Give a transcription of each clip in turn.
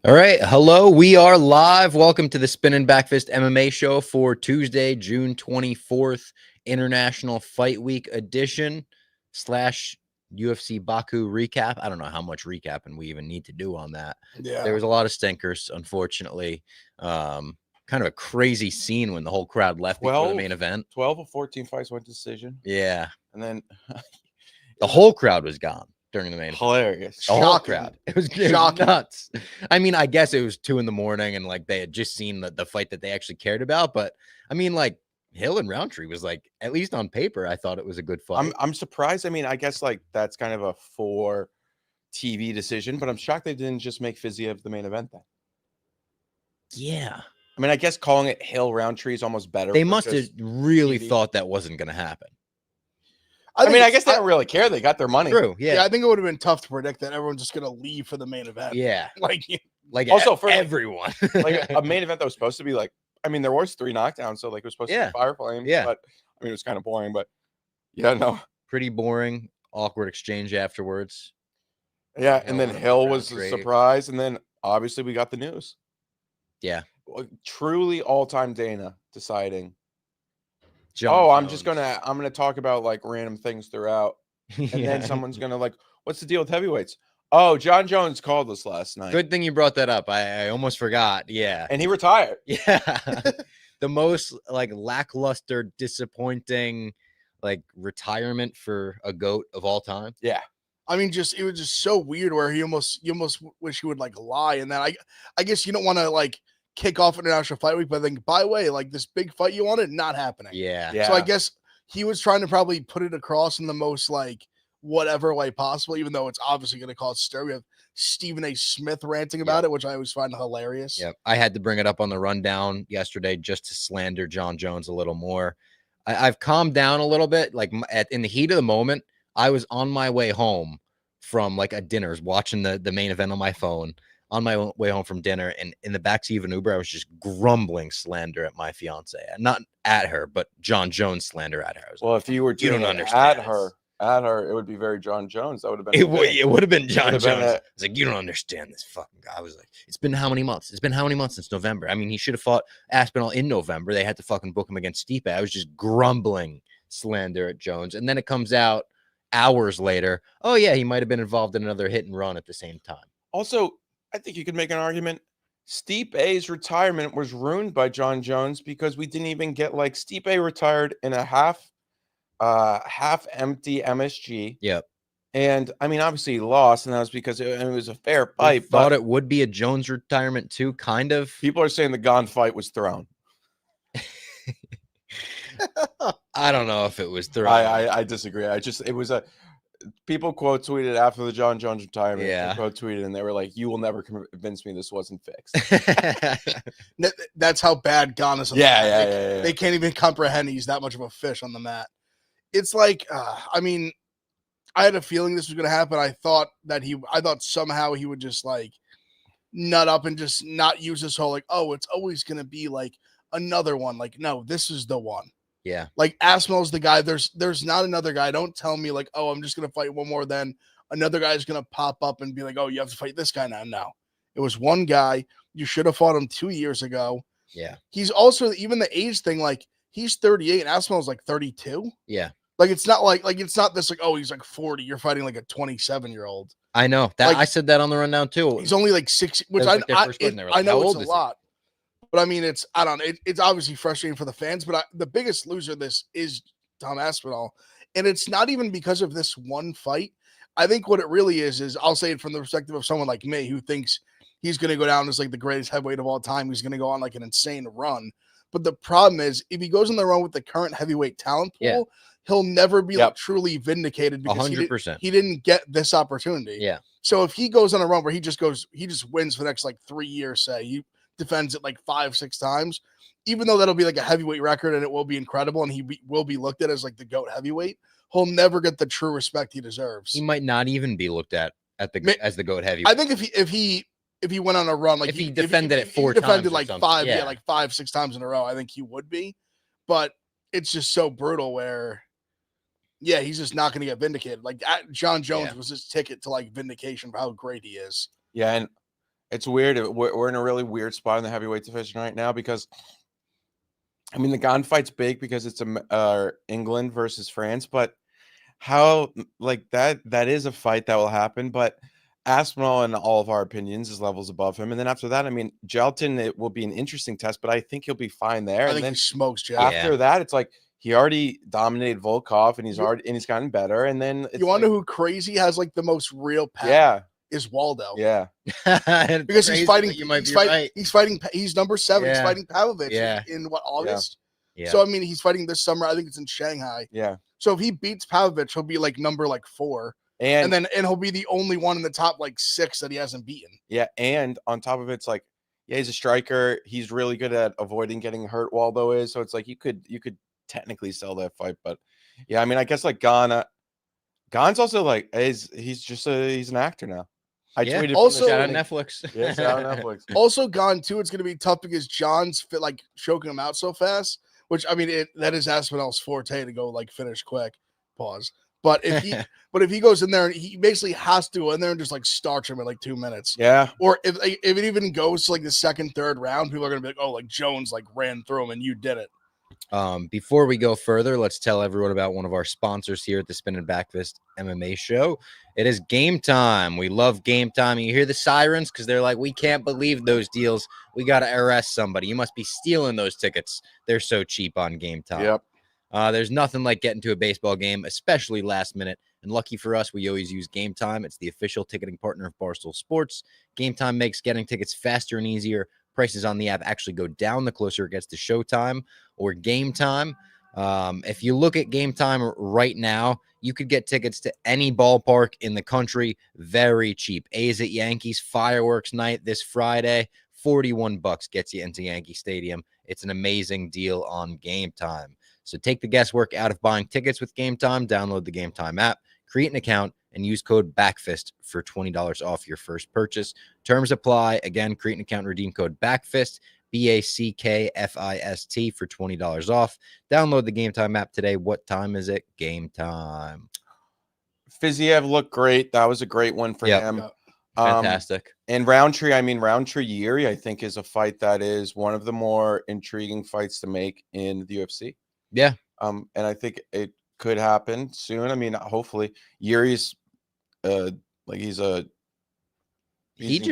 All right. Hello. We are live. Welcome to the Spinning Backfist MMA show for Tuesday, June 24th, International Fight Week edition / UFC Baku recap. I don't know how much recapping we even need to do on that. Yeah. There was a lot of stinkers, unfortunately. Kind of a crazy scene when the whole crowd left before the main event. 12 of 14 fights went decision. Yeah. And then the whole crowd was gone during the main event. Hilarious. The whole crowd. It was nuts. I mean, I guess it was 2 a.m. and like they had just seen the fight that they actually cared about. But I mean, like Hill and Roundtree was like, at least on paper, I thought it was a good fight. I'm surprised. I mean, I guess like that's kind of a for TV decision, but I'm shocked they didn't just make Fizzy of the main event then. Yeah. I mean, I guess calling it Hill Roundtree is almost better. They must have really thought that wasn't going to happen. I mean, I guess they don't really care. They got their money. True. Yeah. I think it would have been tough to predict that everyone's just going to leave for the main event. Yeah. Like also for everyone. Like a main event that was supposed to be like, I mean, there was 3 knockdowns, so like it was supposed to be Fire Flame. Yeah. But I mean, it was kind of boring, but yeah, no. Pretty boring, awkward exchange afterwards. Yeah. And then Hill was a surprise. And then obviously we got the news. Yeah. Truly all-time Dana deciding. I'm gonna talk about like random things throughout, and then someone's gonna like, what's the deal with heavyweights? Oh, John Jones called us last night. Good thing you brought that up. I almost forgot. Yeah, and he retired. Yeah, the most like lackluster, disappointing, like retirement for a GOAT of all time. Yeah, I mean, it was just so weird where you almost wish he would like lie, and then I guess you don't want to like kick off International Fight Week, but then by the way, like this big fight you wanted, not happening. Yeah. So I guess he was trying to probably put it across in the most like whatever way possible, even though it's obviously going to cause stir. We have Stephen A. Smith ranting about it, which I always find hilarious. Yeah, I had to bring it up on the rundown yesterday just to slander John Jones a little more. I've calmed down a little bit. Like in the heat of the moment, I was on my way home from like a dinner, watching the main event on my phone. On my way home from dinner, and in the backseat of an Uber, I was just grumbling slander at my fiance, not at her, but John Jones slander at her. Well, if you were doing at her, it would be very John Jones. That would have been it would have been John Jones. It's like, you don't understand this fucking guy. I was like, it's been how many months? It's been how many months since November? I mean, he should have fought Aspinall in November. They had to fucking book him against Stipe. I was just grumbling slander at Jones, and then it comes out hours later. Oh yeah, he might have been involved in another hit and run at the same time. Also, I think you could make an argument. Stipe A's retirement was ruined by John Jones because we didn't even get like Stipe retired in a half empty MSG. Yep. And I mean, obviously he lost, and that was because it was a fair fight. I thought it would be a Jones retirement too, kind of. People are saying the Gone fight was thrown. I don't know if it was thrown. I disagree. It was a. People quote tweeted after the John Jones retirement. Yeah. Quote tweeted, and they were like, "You will never convince me this wasn't fixed." That's how bad Gone is. Yeah. They can't even comprehend he's that much of a fish on the mat. It's like, I mean, I had a feeling this was going to happen. I thought somehow he would just like nut up and just not use this whole like, oh, it's always going to be like another one. Like, no, this is the one. Yeah. Like Aspinall's the guy. There's not another guy. Don't tell me like, oh, I'm just going to fight one more. Then another guy is going to pop up and be like, oh, you have to fight this guy now. No, it was one guy. You should have fought him 2 years ago. Yeah. He's also even the age thing. Like he's 38 and Aspinall's like 32. Yeah. Like it's not like it's not this like, oh, he's like 40. You're fighting like a 27-year-old. I know that. Like, I said that on the rundown too. He's only like 6, which I know it's a lot. But I mean, I don't know. It's obviously frustrating for the fans, but the biggest loser of this is Tom Aspinall. And it's not even because of this one fight. I think what it really is I'll say it from the perspective of someone like me who thinks he's going to go down as like the greatest heavyweight of all time. He's going to go on like an insane run. But the problem is if he goes on the run with the current heavyweight talent pool, he'll never be like truly vindicated because 100%. He didn't get this opportunity. Yeah. So if he goes on a run where he just wins for the next like 3 years, say he defends it like 5-6 times, even though that'll be like a heavyweight record and it will be incredible and he will be looked at as like the GOAT heavyweight, he'll never get the true respect he deserves. He might not even be looked at as the GOAT heavyweight. I think if he went on a run, like if he defended it 4 times, defended like 5-6 times in a row, I think he would be. But it's just so brutal where, he's just not going to get vindicated. Like John Jones was his ticket to like vindication for how great he is. Yeah, and It's weird. We're in a really weird spot in the heavyweight division right now because, I mean, the Gane fight's big because it's England versus France, but how like that is a fight that will happen. But Aspinall, in all of our opinions, is levels above him. And then after that, I mean, Gelton, it will be an interesting test, but I think he'll be fine there. I and think then he smokes Gelton. After that, it's like he already dominated Volkov, and he's gotten better. And then you want to know who crazy has like the most real path? Yeah. Is Waldo. Yeah. Because he's fighting. Right. He's fighting. He's number 7. Yeah. He's fighting Pavlovich Yeah. in what, August? Yeah. So I mean, he's fighting this summer. I think it's in Shanghai. Yeah. So if he beats Pavlovich, he'll be like number 4, and he'll be the only one in the top 6 that he hasn't beaten. Yeah, and on top of it, it's like, yeah, he's a striker. He's really good at avoiding getting hurt. Waldo is, so it's like you could technically sell that fight, but yeah, I mean, I guess like Gane's also like he's an actor now. I tweeted also shout out Netflix. Yeah, shout out Netflix. Also, Gane too. It's going to be tough because John's choking him out so fast. Which I mean, that is Aspinall's forte to go finish quick. Pause. But if he goes in there and he basically has to go in there and just starch him in 2 minutes. Yeah. Or if it even goes to the second, third round, people are going to be like, oh, Jones ran through him and you did it. Before we go further, let's tell everyone about one of our sponsors here at the Spin and Backfist MMA show. It is Game Time. We love Game Time. You hear the sirens because they're like, we can't believe those deals. We got to arrest somebody. You must be stealing those tickets. They're so cheap on Game Time. Yep. There's nothing like getting to a baseball game, especially last minute. And lucky for us, we always use Game Time. It's the official ticketing partner of Barstool Sports. Game Time makes getting tickets faster and easier. Prices on the app actually go down the closer it gets to showtime or game time. If you look at Game Time right now, you could get tickets to any ballpark in the country very cheap. A's at Yankees fireworks night this Friday, $41 gets you into Yankee Stadium. It's an amazing deal on Game Time. So take the guesswork out of buying tickets with Game Time. Download the Game Time app, create an account, and use code BACKFIST for $20 off your first purchase. Terms apply. Again, create an account and redeem code BACKFIST, BACKFIST for $20 off. Download the Game Time app today. What time is it? Game time. Fiziev looked great. That was a great one for him. Fantastic. And Roundtree Yuri, I think, is a fight that is one of the more intriguing fights to make in the UFC. Yeah. And I think it could happen soon. I mean, hopefully Yuri's he's in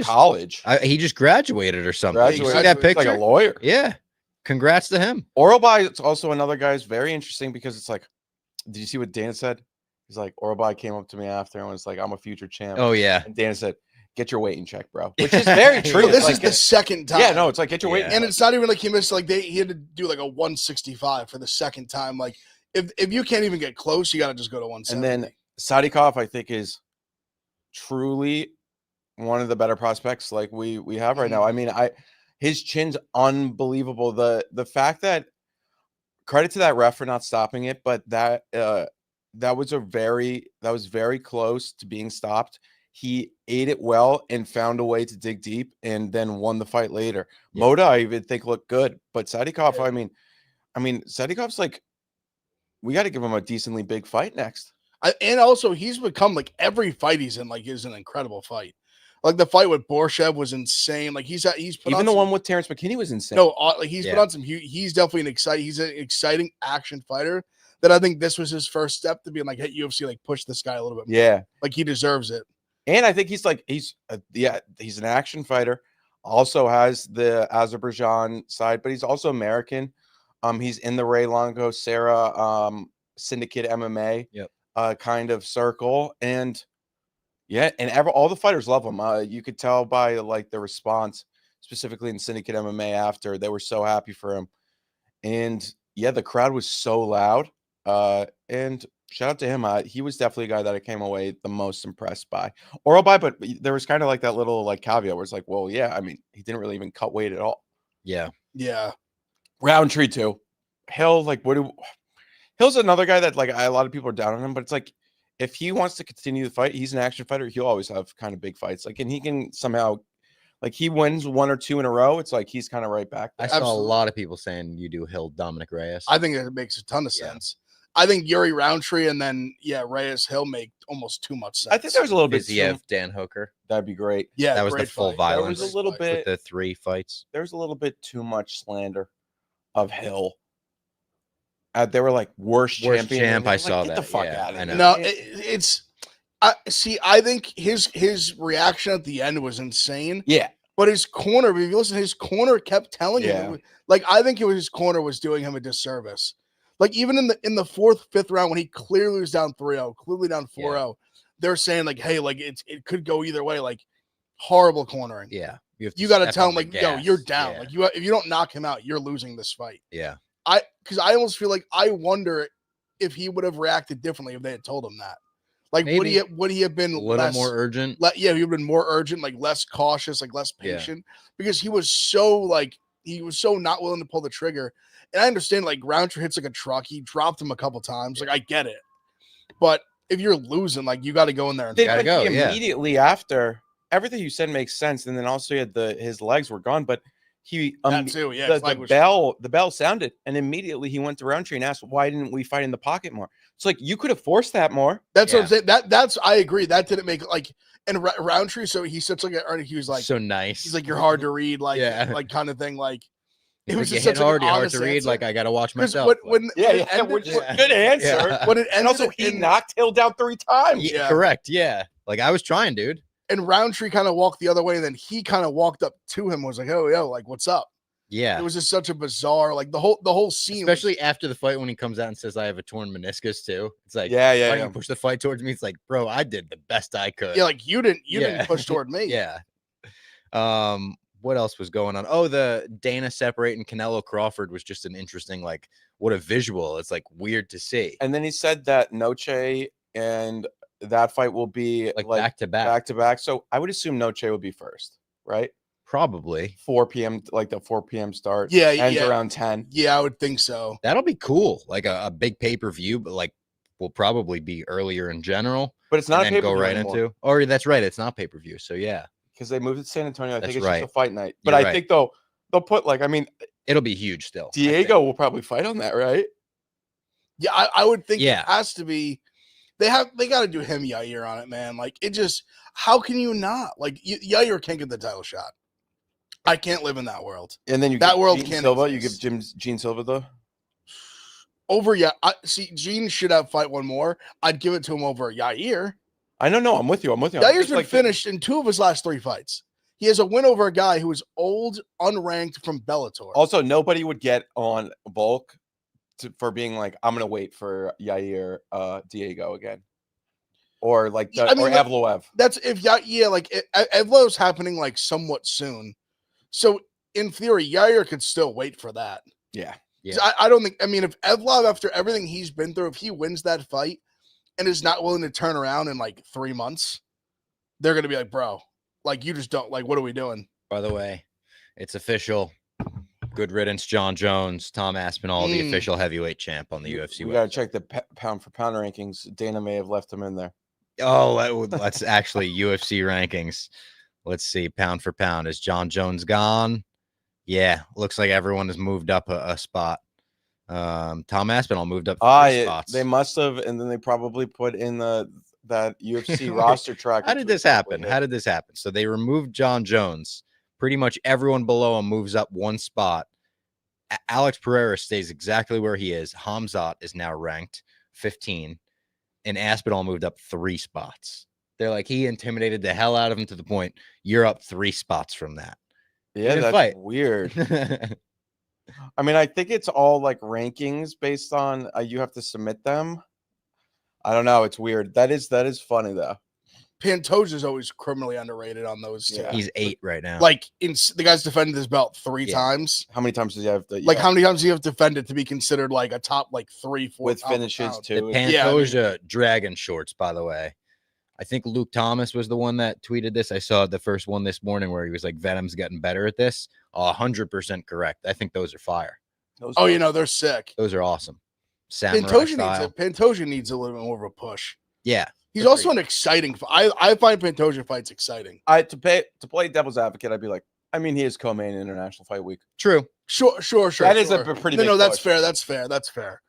college. He just graduated or something. You see that picture? Like a lawyer. Yeah. Congrats to him. Orobai is also another guy who's very interesting because it's like, did you see what Dana said? He's like, Orobai came up to me after and was like, I'm a future champ. Oh, yeah. And Dana said, get your weight in check, bro. Which is very true. This is the second time. Yeah, no, it's like, get your weight. And it's not even like he missed, he had to do a 165 for the second time. If you can't even get close, you got to just go to 170. And then Sadikov, I think, is truly one of the better prospects we have right now. I mean, his chin's unbelievable. The fact that, credit to that ref for not stopping it, but that was very close to being stopped. He ate it well and found a way to dig deep and then won the fight later. Yeah. Moda, I even think, looked good, but Sadikov, I mean, Sadikov's we got to give him a decently big fight next. And also, he's become every fight he's in is an incredible fight. The fight with Borshev was insane. He's put even on the one with Terrence McKinney was insane. No, he's put on some. He's definitely he's an exciting action fighter. That I think this was his first step to being hey, UFC, push this guy a little bit more. Yeah, he deserves it. And I think he's an action fighter. Also has the Azerbaijan side, but he's also American. He's in the Ray Longo Sarah syndicate MMA kind of circle, and all the fighters love him. You could tell by the response, specifically in syndicate MMA after, they were so happy for him. And yeah, the crowd was so loud. And shout out to him. He was definitely a guy that I came away the most impressed by. Orobai, but there was kind of that little caveat where it's well, yeah, I mean, he didn't really even cut weight at all. Yeah. Roundtree too. Hill, Hill's another guy that a lot of people are down on him, but it's if he wants to continue the fight, he's an action fighter. He'll always have kind of big fights. And he can somehow, he wins 1 or 2 in a row. It's he's kind of right back there. I saw a lot of people saying you do Hill Dominic Reyes. I think it makes a ton of sense. I think Yuri Roundtree and then Reyes Hill make almost too much sense. I think there's a little bit Viziev, Dan Hooker. That'd be great. Yeah, that was the full fight. violence. There was a little bit with the 3 fights. There's a little bit too much slander of Hill. They were like worst champ. I saw Get that. the fuck out of here. No, it's. I think his reaction at the end was insane. Yeah. But his corner, if you listen, his corner kept telling him, like, I think it was his corner was doing him a disservice. Like, even in the 4th, 5th round, when he clearly was down 3-0, clearly down 4-0, they're saying, like, hey, like, it could go either way. Like, horrible cornering. Yeah. You got to tell him, like, yo, you're down. Yeah. Like, if you don't knock him out, you're losing this fight. Yeah. Because I almost feel like I wonder if he would have reacted differently if they had told him that. Like, maybe. would he have been a little more urgent? He would have been more urgent, like less cautious, like less patient, because he was so not willing to pull the trigger. And I understand, like, Roundtree hits like a truck. He dropped him a couple times. Like, I get it. But if you're losing, like, you got to go in there and go. Immediately after, everything you said makes sense. And then also he had his legs were gone, but he that too, the bell sounded, and immediately he went to Roundtree and asked, why didn't we fight in the pocket more? It's like, you could have forced that more. That's what I'm saying. That's I agree. That didn't make, like, and Roundtree, so he sits like he was like so nice. He's like, you're hard to read, like like kind of thing. Like, it was just such hard to read. Like, I gotta watch myself. Good answer. Yeah. When it ended, and also he knocked Hill down 3 times. Yeah, correct. Yeah, like, I was trying, dude. And Roundtree kind of walked the other way, and then he kind of walked up to him and was like, oh, yo, like, what's up? Yeah. It was just such a bizarre, like, the whole scene. Especially after the fight when he comes out and says, I have a torn meniscus too. It's like, yeah. You push the fight towards me. It's like, bro, I did the best I could. Yeah, like, you didn't push toward me. Yeah. What else was going on? Oh, the Dana separating Canelo Crawford was just an interesting, like, what a visual. It's, like, weird to see. And then he said that Noche and that fight will be like back to back. So I would assume Noche will be first, right? Probably 4 p.m. like the 4 p.m. start. Yeah, ends around 10. Yeah, I would think so. That'll be cool, like a big pay-per-view, but, like, will probably be earlier in general. But it's not a pay-per-view into. Or that's right, it's not pay-per-view. So yeah, because they moved it to San Antonio. I think it's right. just a fight night. But I think they'll put, like, I mean, it'll be huge still. Diego will probably fight on that, right? Yeah, I would think it has to be. They got to do him Yair on it, man. Like, it just, how can you not? Like, Yair can't get the title shot. I can't live in that world. And then that world Gene can't Silva. Exist. You give Gene Silva though. Over see, Gene should have fight one more. I'd give it to him over Yair. I don't know. I'm with you. Yair's been finished in 2 of his last 3 fights. He has a win over a guy who is old, unranked from Bellator. Also, nobody would get on Volk for being like, I'm gonna wait for Yair Diego again, or like or Evloev. That's if Evloev's happening like somewhat soon, so in theory Yair could still wait for that. Yeah. I don't think. I mean, if Evloev, after everything he's been through, if he wins that fight and is not willing to turn around in like 3 months, they're gonna be like, bro, like, you just don't, like, what are we doing? By the way, it's official. Good riddance, John Jones, Tom Aspinall, the official heavyweight champ on the UFC. We got to check the pound for pound rankings. Dana may have left him in there. Oh, that's actually UFC rankings. Let's see. Pound for pound. Is John Jones gone? Yeah. Looks like everyone has moved up a spot. Tom Aspinall moved up 3 spots. They must have, and then they probably put in that UFC roster track. How did this happen? So they removed John Jones. Pretty much everyone below him moves up 1 spot. Alex Pereira stays exactly where he is. Hamzat is now ranked 15. And Aspinall moved up 3 spots. They're like, he intimidated the hell out of him to the point, you're up 3 spots from that. Yeah, that's weird. I mean, I think it's all like rankings based on you have to submit them. I don't know. It's weird. That is funny, though. Pantoja is always criminally underrated on those two. Yeah. He's 8 right now. Like, the guy's defended his belt 3 times. How many times does he have to? Like, how many times do you have defended to be considered like a top, like, 3, 4 with finishes too? The Pantoja dragon shorts, by the way. I think Luke Thomas was the one that tweeted this. I saw the first one this morning where he was like, Venom's getting better at this. 100% correct. I think those are fire. They're sick. Those are awesome. Pantoja needs a little bit more of a push. Yeah. He's also an exciting. I find Pantoja fights exciting. To play devil's advocate, I'd be like, I mean, he is co-main International Fight Week. True. Sure. That is a pretty big no, that's push. fair. That's fair.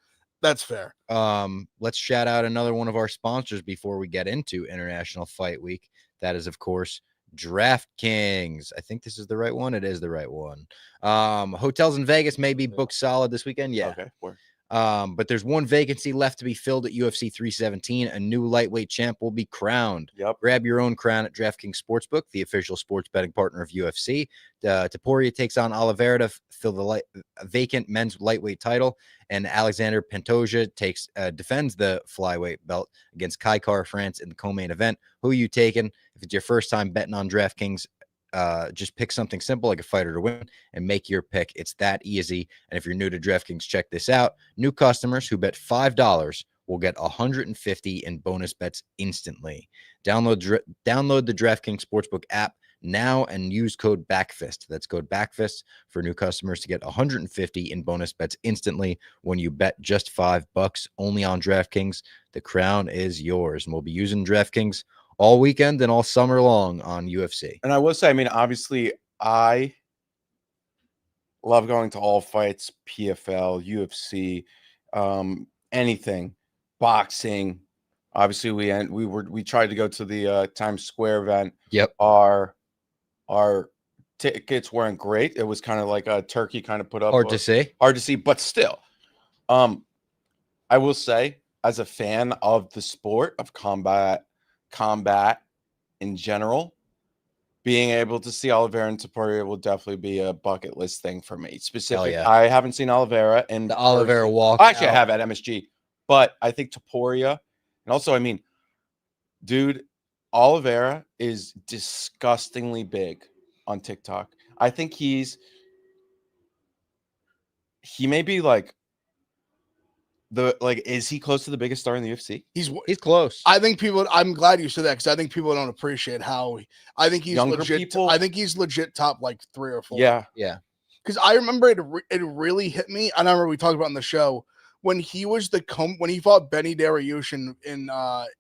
That's fair. Let's shout out another one of our sponsors before we get into International Fight Week. That is, of course, DraftKings. I think this is the right one. It is the right one. Hotels in Vegas may be booked solid this weekend. Yeah. Okay. But there's one vacancy left to be filled at UFC 317. A new lightweight champ will be crowned. Yep. Grab your own crown at DraftKings Sportsbook, the official sports betting partner of UFC. Topuria takes on Oliveira to fill the vacant men's lightweight title, and Alexander Pantoja defends the flyweight belt against Kai Kara-France in the co-main event. Who are you taking? If it's your first time betting on DraftKings, just pick something simple like a fighter to win and make your pick. It's that easy. And if you're new to DraftKings, check this out. New customers who bet $5 will get $150 in bonus bets instantly. Download the DraftKings Sportsbook app now and use code BACKFIST. That's code BACKFIST for new customers to get $150 in bonus bets instantly when you bet just $5 only on DraftKings. The crown is yours, and we'll be using DraftKings all weekend and all summer long on UFC. And I will say, I mean, obviously, I love going to all fights, PFL, UFC, anything, boxing. Obviously, we tried to go to the Times Square event. Yep. Our tickets weren't great. It was kind of like a turkey kind of put up. Hard to see, but still. I will say, as a fan of the sport of combat in general, being able to see Oliveira and Topuria will definitely be a bucket list thing for me. Specifically, yeah. I haven't seen Oliveira and the Oliveira walk. Actually, I have at MSG, but I think Topuria, and also, I mean, dude, Oliveira is disgustingly big on TikTok. I think he may be like is he close to the biggest star in the UFC? He's close. I think I'm glad you said that, because I think people don't appreciate how I think he's Younger legit. people? I think he's legit top like 3 or 4. Yeah. Because I remember it really hit me. I remember we talked about on the show when he was when he fought Benny Dariush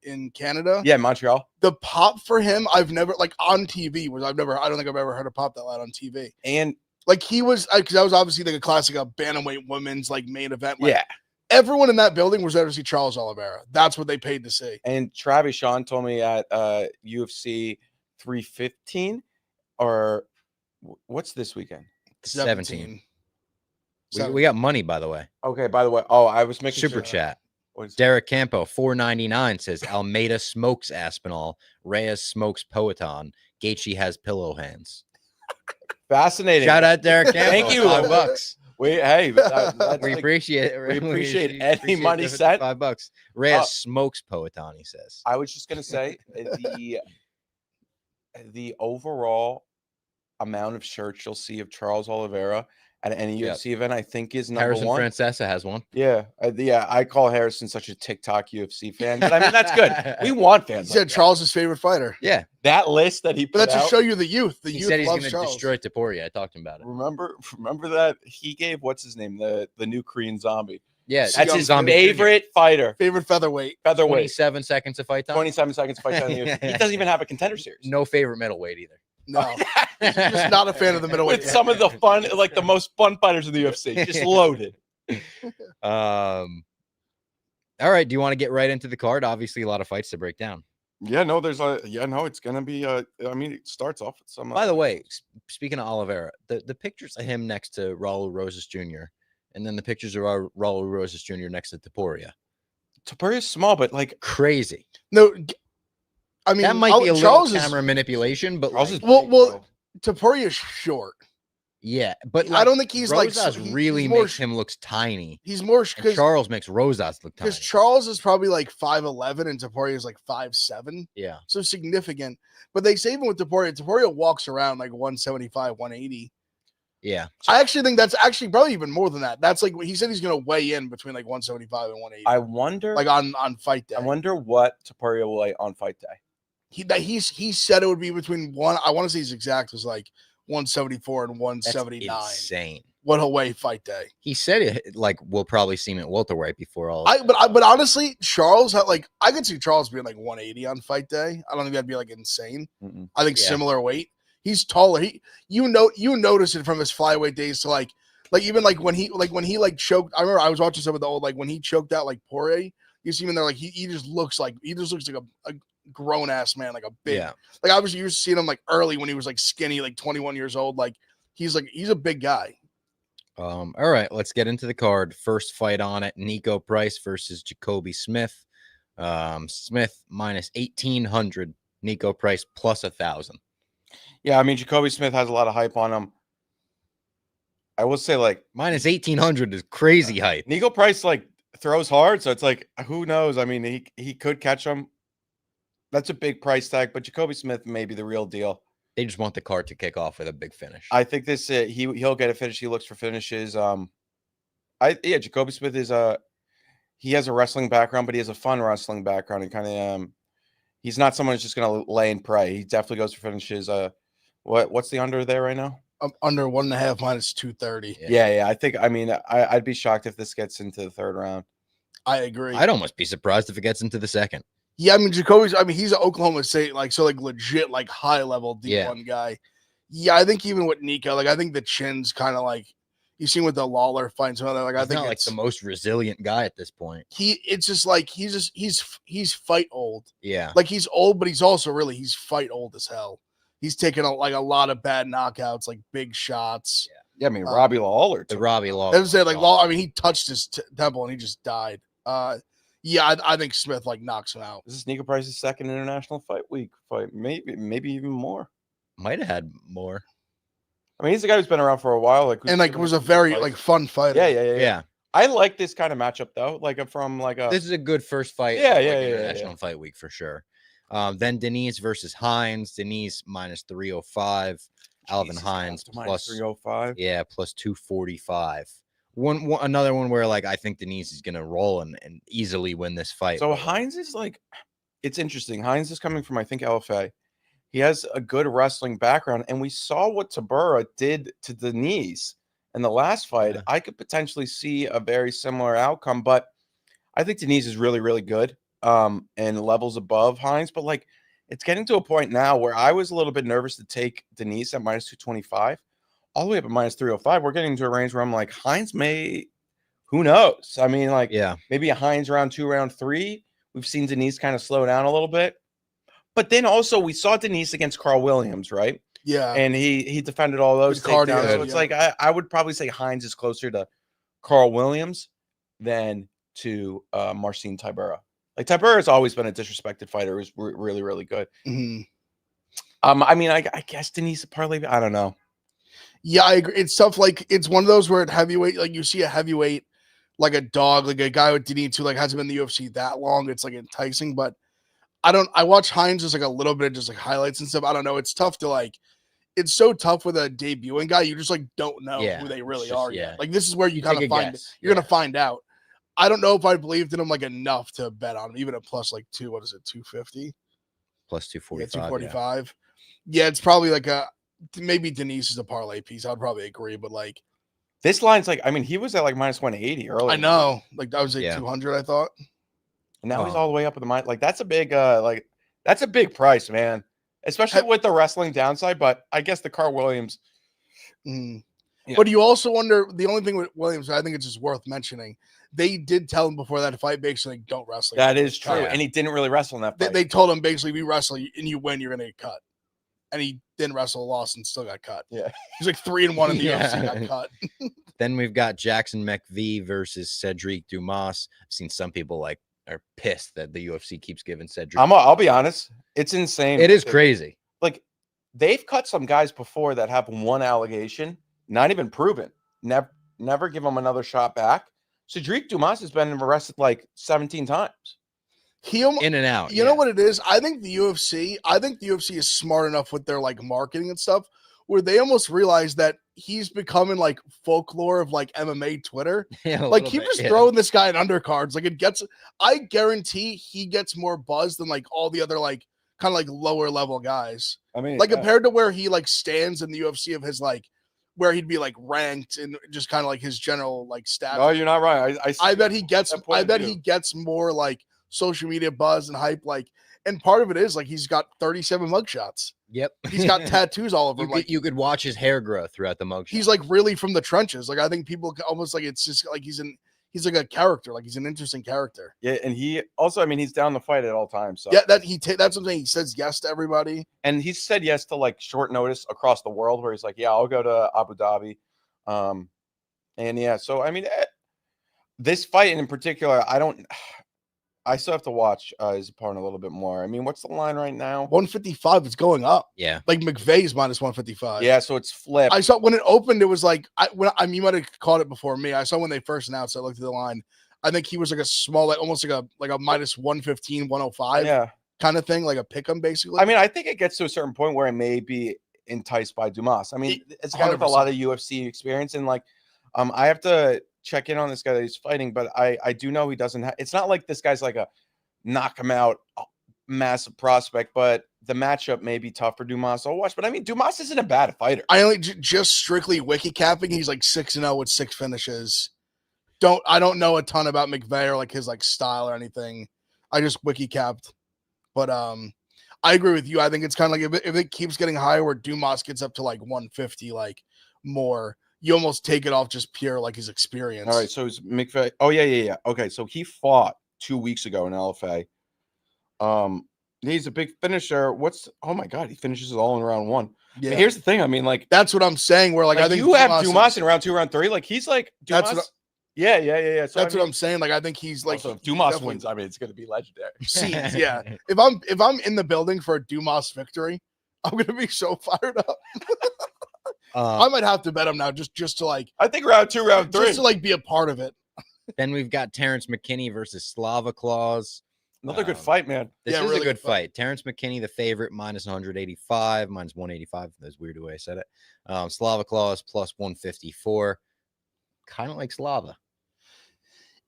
in Canada. Yeah, Montreal. The pop for him, I've never on TV I don't think I've ever heard a pop that loud on TV. And like he was, because that was obviously like a classic of bantamweight women's like main event. Like, yeah. Everyone in that building was there to see Charles Oliveira. That's what they paid to see. And Travis Shawn told me at UFC 315, or what's this weekend? 17. We got money, by the way. Okay, by the way. Oh, I was making super chat. Derek Campo, $4.99 says Almeida smokes Aspinall, Reyes smokes Poetan, Gaethje has pillow hands. Fascinating. Shout out Derek Campo. Thank you. $5. We appreciate it. We appreciate any money sent. $5. Reyes smokes Poetan, he says. I was just gonna say the overall amount of shirts you'll see of Charles Oliveira at any UFC event, I think, is number Harrison one. Francesa has one. Yeah, I call Harrison such a TikTok UFC fan, but I mean that's good. We want fans. He said Charles' favorite fighter. Yeah, that list that he put but that's out, to show you the youth. The he youth said he's loves going to Charles. destroy Topuria. I talked to him about it. Remember that he gave what's his name, the new Korean zombie. Yeah, that's his favorite fighter. Favorite featherweight. 27 seconds of fight time. 27 seconds of fight time. He doesn't even have a contender series. No favorite middleweight either. No, he's just not a fan of the middleweight. With some of the fun, like the most fun fighters in the UFC, just loaded. All right. Do you want to get right into the card? Obviously, a lot of fights to break down. Yeah, no, it's gonna be. I mean, it starts off with some. By the way, speaking of Oliveira, the pictures of him next to Raul Rosas Jr. and then the pictures of Raul Rosas Jr. next to Topuria. Topuria's small, but like crazy. No. I mean, that might be a little camera manipulation, but Topuria is short. Yeah, but I don't think he's Rosas really makes him look tiny. He's more because Charles makes Rosas look tiny. Because Charles is probably like 5'11" and Topuria is like 5'7". Yeah, so significant. But they say even with Topuria walks around like 175, 180. Yeah, I actually think that's actually probably even more than that. That's like he said he's going to weigh in between like 175 and 180. I wonder, like on fight day. I wonder what Topuria will weigh on fight day. He said it would be between I want to say his exact was like 174 and 179. That's insane. What he'll weigh fight day. He said it like we'll probably see him at welterweight before all. But honestly, Charles had I could see Charles being like 180 on fight day. I don't think that'd be like insane. I think similar weight. He's taller. You notice it from his flyweight days to like Like even like when he like choked. I remember I was watching some of the old like when he choked out like Poirier. You see him in there like he just looks like a grown ass man, like a big like obviously you used to seeing him like early when he was like skinny, like 21 years old. Like he's a big guy. All right, let's get into the card. First fight on it: Nico Price versus Jacoby Smith. Smith minus 1,800. Nico Price plus 1,000. Yeah, I mean Jacoby Smith has a lot of hype on him. I will say like minus 1,800 is crazy hype. Nico Price like throws hard, so it's like who knows? I mean, he could catch him. That's a big price tag, but Jacoby Smith may be the real deal. They just want the card to kick off with a big finish. I think this he'll get a finish. He looks for finishes. Jacoby Smith is he has a wrestling background, but he has a fun wrestling background and kind of he's not someone who's just gonna lay and pray. He definitely goes for finishes. What's the under there right now? Under 1.5 minus 230. Yeah. I think I'd be shocked if this gets into the third round. I agree. I'd almost be surprised if it gets into the second. Yeah, I mean Jacoby's. I mean he's an Oklahoma State like legit like high level D1 guy. Yeah, I think even with Nico, like I think the chin's kind of like you seen with the Lawler fight and some other like he's I think not like the most resilient guy at this point. It's just like he's fight old. Yeah, like he's old, but he's also he's fight old as hell. He's taken a lot of bad knockouts, like big shots. Yeah, I mean Robbie Lawler. Robbie Lawler. I was saying like Law. I mean he touched his temple and he just died. I think Smith like knocks him out. This is Nico Price's second International Fight Week fight, maybe even more. Might have had more. I mean, he's a guy who's been around for a while, and was a very fun fighter. Yeah. I like this kind of matchup though. This is a good first fight. International Fight Week for sure. Then Denise versus Hines. Denise minus 305. Alvin Hines plus 305. Yeah, plus 245. Another one where like I think Denise is gonna roll and easily win this fight. So Hines is like, it's interesting. Hines is coming from I think LFA. He has a good wrestling background, and we saw what Tabura did to Denise in the last fight. Yeah. I could potentially see a very similar outcome, but I think Denise is really, really good and levels above Hines. But like, it's getting to a point now where I was a little bit nervous to take Denise at minus 225. All the way up at minus 305, we're getting into a range where I'm like, Hines may, who knows? I mean, like, maybe a Hines round 2, round 3. We've seen Denise kind of slow down a little bit. But then also we saw Denise against Carl Williams, right? Yeah. And he defended all those takedowns. So it's like, I would probably say Hines is closer to Carl Williams than to Marcin Tybura. Like, Tybura has always been a disrespected fighter who's really, really good. Mm-hmm. I mean, I guess Denise a parlay, I don't know. Yeah, I agree. It's tough. Like it's one of those where at heavyweight, like you see a heavyweight, like a dog, like a guy with Denise who like hasn't been in the UFC that long. It's like enticing, but I watch Hines just like a little bit, just like highlights and stuff. I don't know. It's tough to like. It's so tough with a debuting guy. You just like don't know who they really are yet. Like this is where you kind of find you're gonna find out. I don't know if I believed in him like enough to bet on him, even at plus like 250? Plus 245. Yeah, 245. Yeah, it's probably like maybe Denise is a parlay piece. I'd probably agree, but like this line's like, I mean, he was at like minus 180 earlier. I know, like that was like 200. I thought. And now he's all the way up at the mind. Like that's a big, that's a big price, man. Especially with the wrestling downside. But I guess the Carl Williams. But you also wonder. The only thing with Williams, I think it's just worth mentioning. They did tell him before that fight, basically, don't wrestle. That is true, and he didn't really wrestle in that fight. They told him basically, we wrestle and you win, you're gonna get cut. And he didn't wrestle, lost, and still got cut. Yeah, he's like 3-1 in the UFC, got cut. Then we've got Jackson McVee versus Cedric Dumas. I've seen some people like are pissed that the UFC keeps giving Cedric. I'll be honest, it's insane. It is crazy. Like they've cut some guys before that have one allegation, not even proven. Never give them another shot back. Cedric Dumas has been arrested like 17 times. In and out. You know what it is? I think the UFC is smart enough with their like marketing and stuff where they almost realize that he's becoming like folklore of like MMA Twitter. Like keep just throwing this guy in undercards. Like I guarantee he gets more buzz than like all the other like kind of like lower level guys. I mean, like compared to where he like stands in the UFC of his like where he'd be like ranked and just kind of like his general like status. No, you're not right. I bet he gets more like social media buzz and hype. Like, And part of it is like he's got 37 mugshots. Yep. He's got tattoos all over him. You could watch his hair grow throughout the mugshot. He's like really from the trenches. Like I think people almost like it's just like he's like a character. Like he's an interesting character. Yeah, and he also, I mean, he's down to fight at all times. So yeah, that's something he says yes to everybody. And he said yes to like short notice across the world, where he's like, yeah, I'll go to Abu Dhabi. And yeah, so I mean, this fight in particular, I still have to watch his opponent a little bit more. I mean, what's the line right now? 155. It's going up. Yeah. Like McVeigh's minus 155. Yeah, so it's flipped. I saw when it opened, it was like, you might have caught it before me. I saw when they first announced it, I looked at the line. I think he was like a small, like almost like a minus 115, 105 yeah. kind of thing, like a pick 'em basically. I mean, I think it gets to a certain point where it may be enticed by Dumas. I mean, it's a guy with a lot of UFC experience, and like, I have to check in on this guy that he's fighting, but I do know he doesn't have, it's not like this guy's like a knock him out massive prospect, but the matchup may be tough for Dumas. I'll watch, but I mean, Dumas isn't a bad fighter. I only just strictly wiki capping. He's like 6-0 with 6 finishes. I don't know a ton about McVeigh or like his like style or anything. I just wiki capped, but I agree with you. I think it's kind of like if it keeps getting higher, where Dumas gets up to like 150, like more, you almost take it off just pure like his experience. All right, so it's McVeigh. Oh yeah. Okay, so he fought 2 weeks ago in LFA. He's a big finisher. Oh my god, he finishes it all in round 1. Yeah. But here's the thing. I mean, like, that's what I'm saying. Where like I think you have Dumas in round 2, round 3. Like he's like Dumas. Yeah. So that's what I'm saying. Like I think he's like, also, if Dumas wins, I mean, it's gonna be legendary. Yeah. If I'm in the building for a Dumas victory, I'm gonna be so fired up. I might have to bet him now just to like. I think round 2, round 3, just to like be a part of it. Then we've got Terrence McKinney versus Slava Claus. Another good fight, man. This is really a good fight. Terrence McKinney, the favorite, minus 185, minus 185. That's weird the way I said it. Slava Claus plus 154. Kind of like Slava.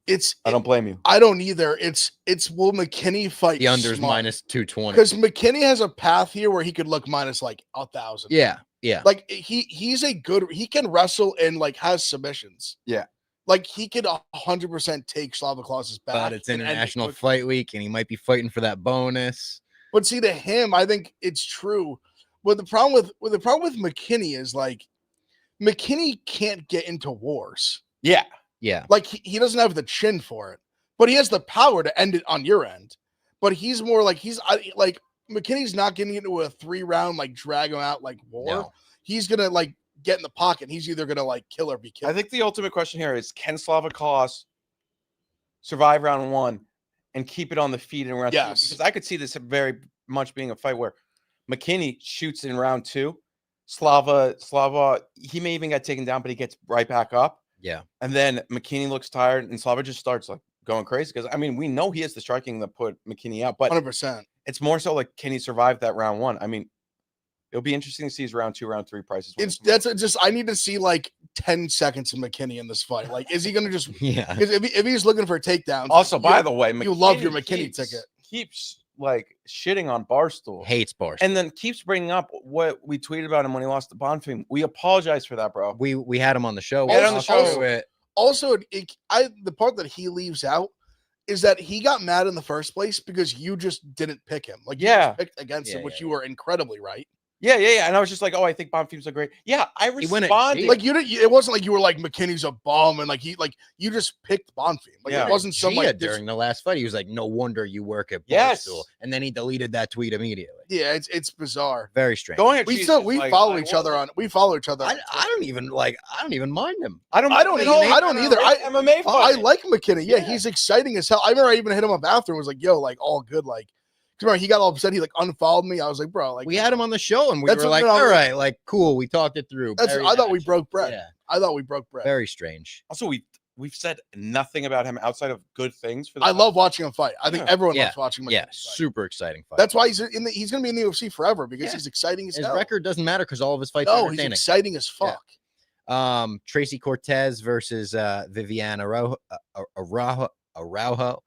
I don't blame you. I don't either. It's will McKinney fight? The under's minus 220 because McKinney has a path here where he could look minus like 1,000. Yeah. Like he's a good. He can wrestle and like has submissions. Yeah. Like he could 100% take Slava Claus's back. But it's International Fight Week, and he might be fighting for that bonus. But see, to him, I think it's true. But the problem with McKinney is like McKinney can't get into wars. Yeah. Like he doesn't have the chin for it, but he has the power to end it on your end. But he's more like like McKinney's not getting into a 3-round like drag him out like war. No. He's gonna like get in the pocket. He's either gonna like kill or be killed. I think the ultimate question here is, can Slava Claus survive round 1 and keep it on the feet in round 2? Because I could see this very much being a fight where McKinney shoots in round 2. Slava, he may even get taken down, but he gets right back up. Yeah. And then McKinney looks tired, and Slava just starts like going crazy. Because I mean, we know he has the striking that put McKinney out, but 100%. It's more so like, can he survive that round 1? I mean, it'll be interesting to see his round 2, round 3 prices. I need to see like 10 seconds of McKinney in this fight. Like, is he gonna just if he's looking for takedowns? Also, by the way, you love your McKinney ticket. Keeps like shitting on Barstool. Hates Barstool. And then keeps bringing up what we tweeted about him when he lost to Bonfim. We apologize for that, bro. We had him on the show. Also, the part that he leaves out is that he got mad in the first place because you just didn't pick him. Like, you just picked against him, which you were incredibly right. Yeah. And I was just like, oh, I think Bonfim's so great. Yeah, I responded. Like, you didn't. It wasn't like you were like McKinney's a bum and like you just picked Bonfim. Like, it wasn't some like during the last fight. He was like, no wonder you work at Barstool. And then he deleted that tweet immediately. Yeah, it's bizarre. Very strange. We follow each other. I don't even mind him. I don't either. MMA I like McKinney. Yeah, he's exciting as hell. I remember I even hit him up after and was like, yo, like all good, like. Remember, he got all upset. He like unfollowed me. I was like, bro, like we had him on the show and we were like, all right, like cool. We talked it through. I thought we broke bread. Yeah. I thought we broke bread. Very strange. Also, we've said nothing about him outside of good things. I love watching him fight. I think everyone loves watching him. Yeah, super exciting fight. That's why he's going to be in the UFC forever because he's exciting as hell. His record doesn't matter because all of his fights are entertaining. He's exciting as fuck. Yeah. Tracy Cortez versus Viviane Araujo.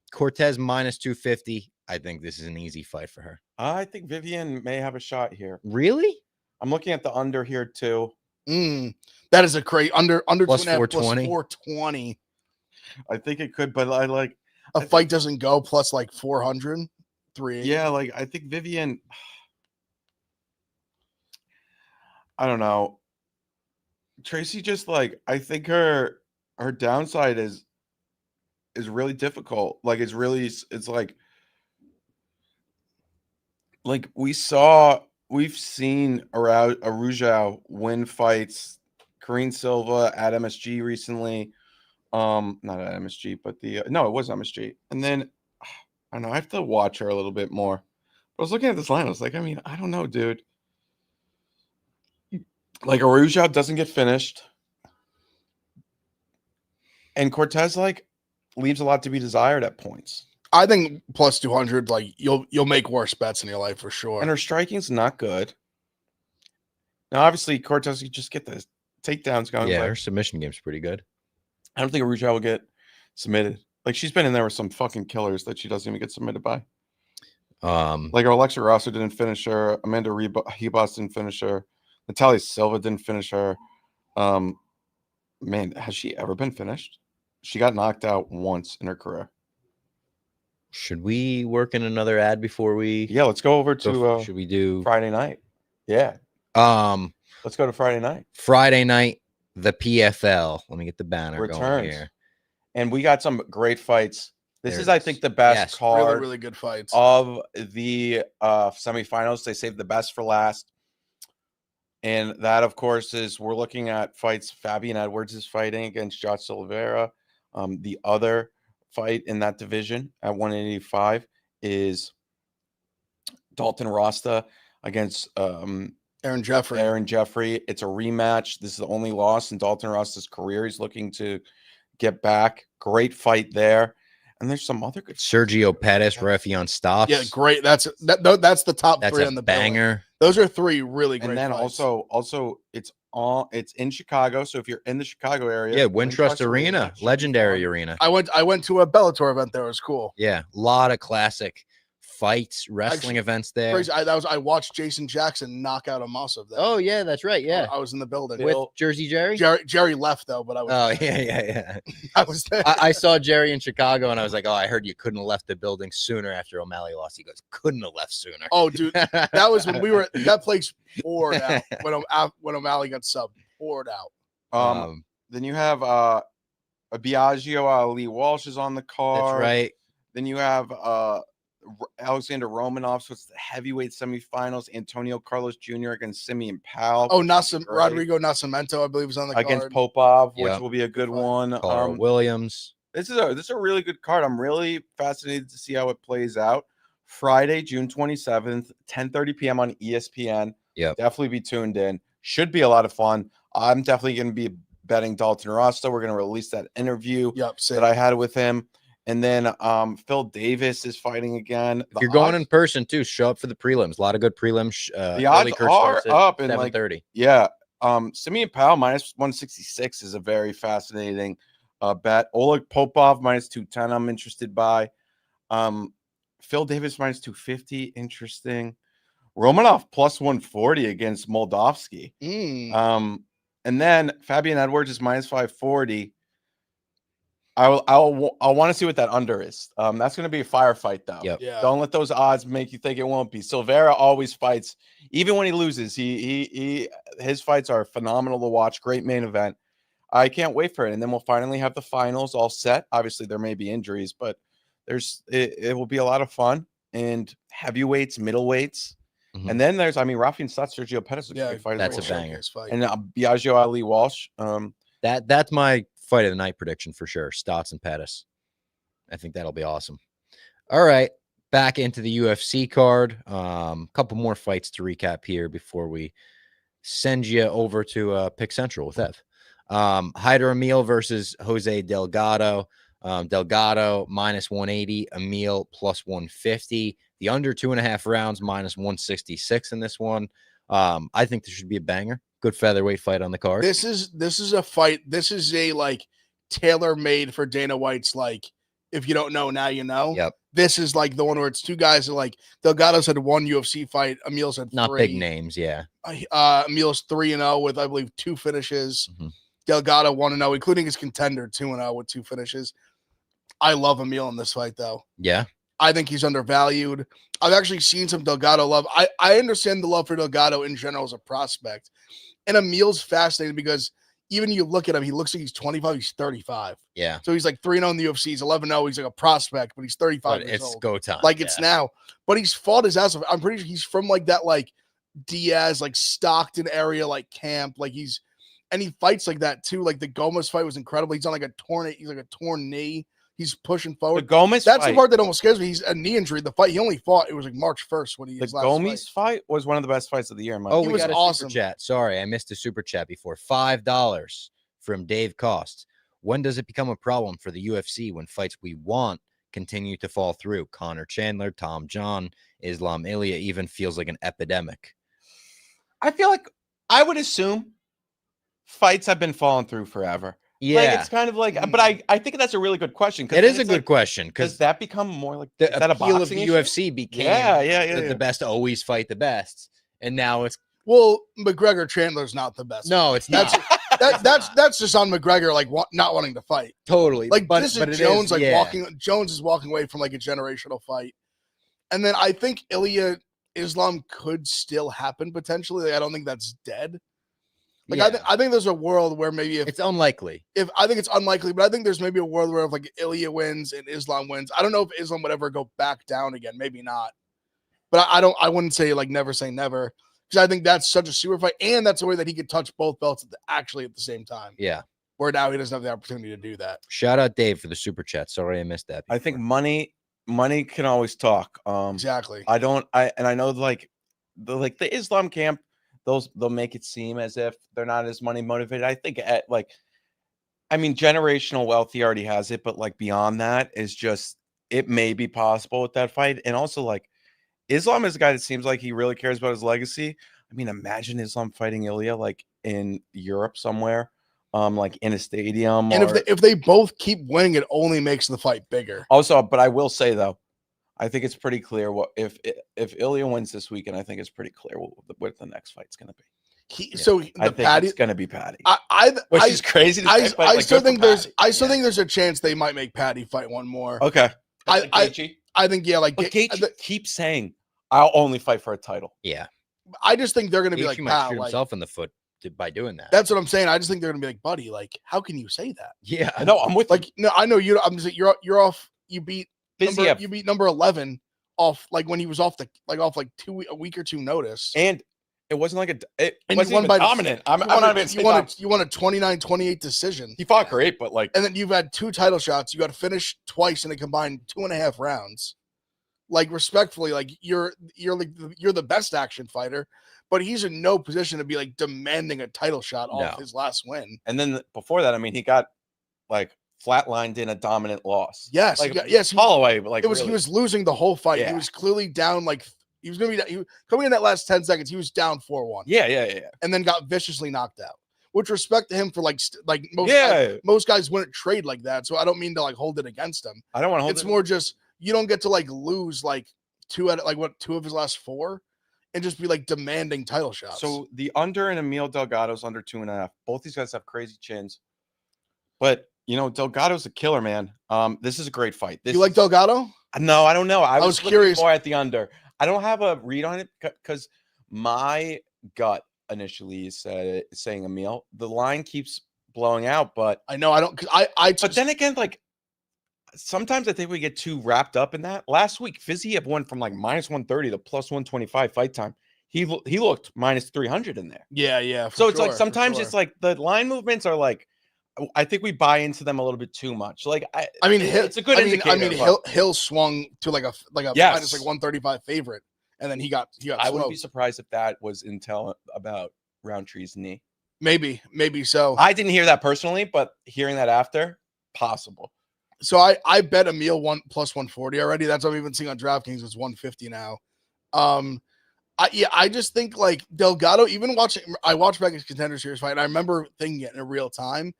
Cortez minus 250. I think this is an easy fight for her. I think Vivian may have a shot here. Really? I'm looking at the under here too. That is a great under plus 2.5 420. plus 420. I think it could, but I like a fight doesn't go plus like 400, 380. Yeah, like I think Vivian. I don't know. Tracy just like I think her downside is really difficult. Like it's like we've seen Araujo win fights, Karine Silva at MSG recently. Not at MSG, but no, it was MSG. And then I don't know, I have to watch her a little bit more. But I was looking at this line, I was like, I mean, I don't know, dude. Like Araujo doesn't get finished. And Cortez like leaves a lot to be desired at points. I think plus 200, like you'll make worse bets in your life for sure. And her striking's not good. Now, obviously, Cortez, you just get the takedowns going. Yeah, her submission game's pretty good. I don't think Araujo will get submitted. Like she's been in there with some fucking killers that she doesn't even get submitted by. Like Alexa Rosso didn't finish her. Amanda Ribas didn't finish her. Natalia Silva didn't finish her. Man, has she ever been finished? She got knocked out once in her career. Should we work in another ad before we? Yeah, let's go over to. Should we do Friday night? Yeah. Let's go to Friday night. Friday night, the PFL. Let me get the banner Returns. going here. And we got some great fights. This is, I think, the best card. Really, really good fights of the semifinals. They saved the best for last. And that, of course, is we're looking at fights. Fabian Edwards is fighting against Josh Silveira. The other fight in that division at 185 is Dalton Rasta against Aaron Jeffrey. It's a rematch. This is the only loss in Dalton Rasta's career. He's looking to get back. Great fight there. And there's some other good Sergio Pettis, Rafion Stops. Yeah, great. That's the top three on the banger. Those are three really great. And then fights. also it's in Chicago. So if you're in the Chicago area, yeah, Wintrust Arena, legendary arena. I went to a Bellator event there. It was cool. Yeah, a lot of classic fights, wrestling events there. Crazy. I watched Jason Jackson knock out a Musov there. Oh yeah, that's right. Yeah, I was in the building with Jersey Jerry. Jerry left though, but I was. Oh yeah. I was there. I saw Jerry in Chicago, and I was like, "Oh, I heard you couldn't have left the building sooner after O'Malley lost." He goes, "Couldn't have left sooner." Oh, dude, that was when we were. That place poured out when O'Malley got subbed. Poured out. Then you have Biagio Ali Walsh is on the card. That's right. Then you have Alexander Romanov, so it's the heavyweight semifinals. Antonio Carlos Jr. against Simeon Powell. Oh, Rodrigo Nascimento, I believe, is on the against card. Popov, which will be a good one. Carl Williams. This is a really good card. I'm really fascinated to see how it plays out. Friday, June 27th, 10:30 p.m. on ESPN. Yeah, definitely be tuned in. Should be a lot of fun. I'm definitely going to be betting Dalton Rasta. We're going to release that interview that I had with him. And then Phil Davis is fighting again. If you're going in person too, show up for the prelims. A lot of good prelims. The odds are up in 7:30. Yeah. Simeon Powell minus 166 is a very fascinating bet. Oleg Popov minus 210. I'm interested by. Phil Davis minus 250. Interesting. Romanov plus 140 against Moldavsky. And then Fabian Edwards is minus 540. I want to see what that under is. That's going to be a firefight, though. Yep. Yeah. Don't let those odds make you think it won't be. Silveira always fights, even when he loses. His fights are phenomenal to watch. Great main event. I can't wait for it. And then we'll finally have the finals all set. Obviously, there may be injuries, but it will be a lot of fun. And heavyweights, middleweights. Mm-hmm. And then there's, Rafion Stotts, Sergio Pettis. That's a banger. And Biagio Ali Walsh. That's my fight of the night prediction for sure. Stotts and Pettis. I think that'll be awesome. All right, back into the UFC card. Couple more fights to recap here before we send you over to Pick Central with Ev. Hyder Emil versus Jose Delgado. Delgado minus 180, Emil plus 150. The under 2.5 rounds minus 166 in this one. I think this should be a banger. Good featherweight fight on the card. This is a fight. This is a tailor-made for Dana White's if you don't know, now you know. Yep. This is the one where it's two guys that Delgado's had one UFC fight. Emil's had not 3. Big names, yeah. Emil's 3-0 with I believe 2 finishes. Mm-hmm. Delgado 1-0, including his contender 2-0 with 2 finishes. I love Emil in this fight, though. Yeah. I think he's undervalued. I've actually seen some Delgado love. I understand the love for Delgado in general as a prospect. And Emil's fascinating because even you look at him, he looks like he's 25, he's 35. Yeah. So he's like 3-0 in the UFC. He's 11-0. He's like a prospect, but he's 35 years old. It's go time. Like it's now. But he's fought his ass off. I'm pretty sure he's from like that like Diaz, like Stockton area, like camp. Like and he fights like that too. Like the Gomez fight was incredible. He's on like a torn knee. He's pushing forward. The Gomez That's fight, the part that almost scares me. He's a knee injury. The fight he only fought, it was like March 1st when he the Gomez fight was one of the best fights of the year. We got a awesome super chat. Sorry, I missed a super chat before. $5 from Dave Cost. When does it become a problem for the UFC when fights we want continue to fall through? Connor Chandler, Tom John, Islam Ilya even feels like an epidemic. I feel like I would assume fights have been falling through forever. Yeah, like, it's kind of like, but I think that's a really good question. It is a good question because that become more like the appeal of the UFC became the best always fight the best, and now it's McGregor Chandler's not the best. No, it's not. That's just on McGregor like not wanting to fight. Totally, like this is Jones Jones is walking away from like a generational fight, and then I think Ilya Islam could still happen potentially. Like, I don't think that's dead. Like I think there's a world where maybe it's unlikely. I think it's unlikely, but I think there's maybe a world where if like Ilya wins and Islam wins. I don't know if Islam would ever go back down again. Maybe not. But I wouldn't say like never say never, because I think that's such a super fight, and that's a way that he could touch both belts at the same time. Yeah. Where now he doesn't have the opportunity to do that. Shout out Dave for the super chat. Sorry I missed that before. I think money can always talk. Exactly. I know like the Islam camp, they'll make it seem as if they're not as money motivated. I think generational wealth, he already has it, but like beyond that is just, it may be possible with that fight. And also like Islam is a guy that seems like he really cares about his legacy. I mean, imagine Islam fighting Ilya like in Europe somewhere, like in a stadium. And if they both keep winning, it only makes the fight bigger. Also, but I will say though, I think it's pretty clear if Ilya wins this weekend. I think it's pretty clear what the next fight's going to be. So I think it's going to be Patty. Which is crazy to say. I still think there's a chance they might make Patty fight one more. Okay. I think Gaethje keeps saying I'll only fight for a title. Yeah. I just think they're going to be like, might shoot himself in the foot by doing that. That's what I'm saying. I just think they're going to be like, buddy, like, how can you say that? Yeah. No, I'm with you. No, I know you. I'm just you're off. You beat number 11 off like when he was off like a week or two notice, and it wasn't like it and wasn't even dominant. You won a 29-28 decision. He fought great, but like, and then you've had 2 title shots. You got to finish twice in a combined 2.5 rounds. Like respectfully, like you're the best action fighter, but he's in no position to be like demanding a title shot off his last win. And then before that, I mean, he got like flatlined in a dominant loss. Yes, like, yes. Holloway, like it was he was losing the whole fight. Yeah. He was clearly down. Like he was coming in that last 10 seconds. He was down 4-1. Yeah. And then got viciously knocked out. Which respect to him for most guys wouldn't trade like that. So I don't mean to like hold it against him. I don't want to hold it. It's more just you don't get to like lose like 2 of his last 4 and just be like demanding title shots. So the under in Emil Delgado's under 2.5. Both these guys have crazy chins, but Delgado's a killer, man. This is a great fight. You like Delgado? No, I don't know. I was curious more at the under. I don't have a read on it because my gut initially is saying Emil. The line keeps blowing out, but I know I don't. But then again, like sometimes I think we get too wrapped up in that. Last week, Fiziev went from like -130 to +125 fight time. He looked -300 in there. Yeah. So it's like sometimes it's like the line movements are like. I think we buy into them a little bit too much. Like, I mean, it's a good indicator. I mean, Hill swung to like a minus like 135 favorite, and then he got. I wouldn't be surprised if that was intel about Roundtree's knee. Maybe so. I didn't hear that personally, but hearing that after, possible. So I bet Emil +140 already. That's what I've even seeing on DraftKings. It's 150 now. I just think like Delgado. Even I watched back his Contender Series fight, and I remember thinking it in real time.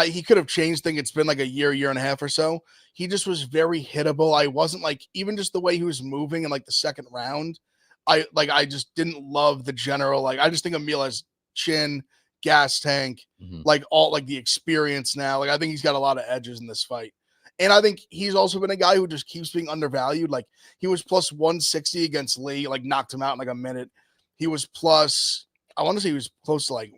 He could have changed things. It's been like a year and a half or so. He just was very hittable. I wasn't like, even just the way he was moving in like the second round. I just didn't love the general. Like, I just think Emil has chin, gas tank, like all like the experience now. Like, I think he's got a lot of edges in this fight. And I think he's also been a guy who just keeps being undervalued. Like he was plus 160 against Lee, like knocked him out in like a minute. He was plus, I want to say he was close to like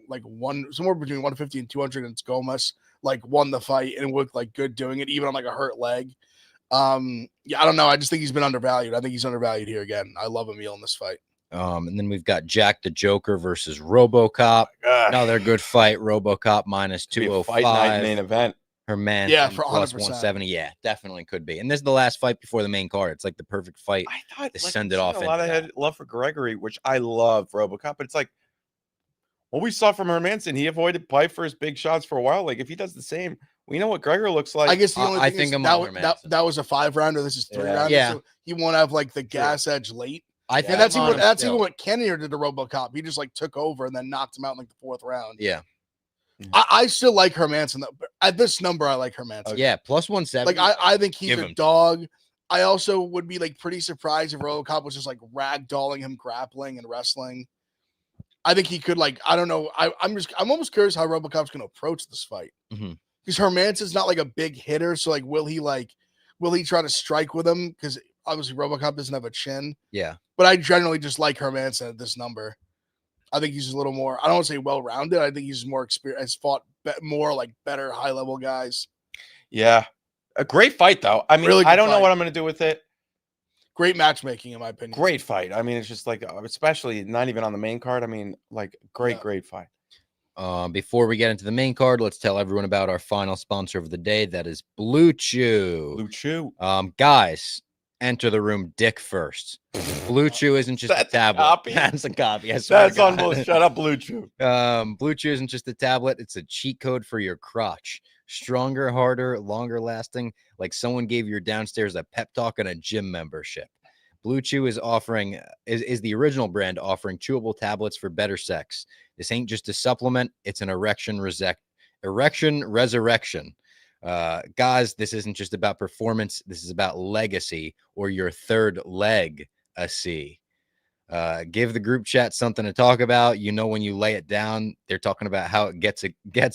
somewhere between 150 and 200 against Gomez, like won the fight and looked like good doing it, even on like a hurt leg. Yeah, I don't know. I just think he's been undervalued. I think he's undervalued here again. I love Emil in this fight. And then we've got Jack the Joker versus RoboCop. Another good fight. RoboCop minus 205. Fight night main event. Herman, yeah, for 100%. Plus 170. Yeah, definitely could be. And this is the last fight before the main card. It's like the perfect fight. I thought to send it off. A lot of love for Gregory, which I love RoboCop, but it's like what we saw from Hermanson. He avoided Pfeiffer's big shots for a while. Like if he does the same, we know what Gregor looks like. I guess the only thing is that was a 5-rounder. This is 3-rounder. Yeah. So he won't have like the gas edge late. I think that's even what Kenny did to RoboCop. He just like took over and then knocked him out in like the 4th round. Yeah. I still like Hermanson though. At this number, I like Hermanson. Yeah, plus 170. Like I think he's a dog. I also would be like pretty surprised if RoboCop was just like ragdolling him, grappling and wrestling. I think he could like, I don't know. I'm almost curious how RoboCop's gonna approach this fight. Because Hermanson's not like a big hitter, so like will he try to strike with him? Because obviously RoboCop doesn't have a chin. Yeah. But I generally just like Hermanson at this number. I think he's a little more, I don't want to say well-rounded. I think he's more experienced, has fought more like better high-level guys. Yeah. A great fight, though. I mean, really I don't know what I'm going to do with it. Great matchmaking, in my opinion. Great fight. I mean, it's just like, especially not even on the main card. I mean, like, great fight. Before we get into the main card, let's tell everyone about our final sponsor of the day. That is Blue Chew. Blue Chew. Guys, enter the room dick first. Blue Chew isn't just a tablet. That's a copy. That's unbelievable. Shut up, Blue Chew. Blue Chew isn't just a tablet. It's a cheat code for your crotch. Stronger, harder, longer lasting, like someone gave your downstairs a pep talk and a gym membership. Blue Chew is offering is the original brand offering chewable tablets for better sex. This ain't just a supplement, it's an erection resurrection. Guys, this isn't just about performance, this is about legacy or your third leg a C. Give the group chat something to talk about. You know, when you lay it down, they're talking about how it gets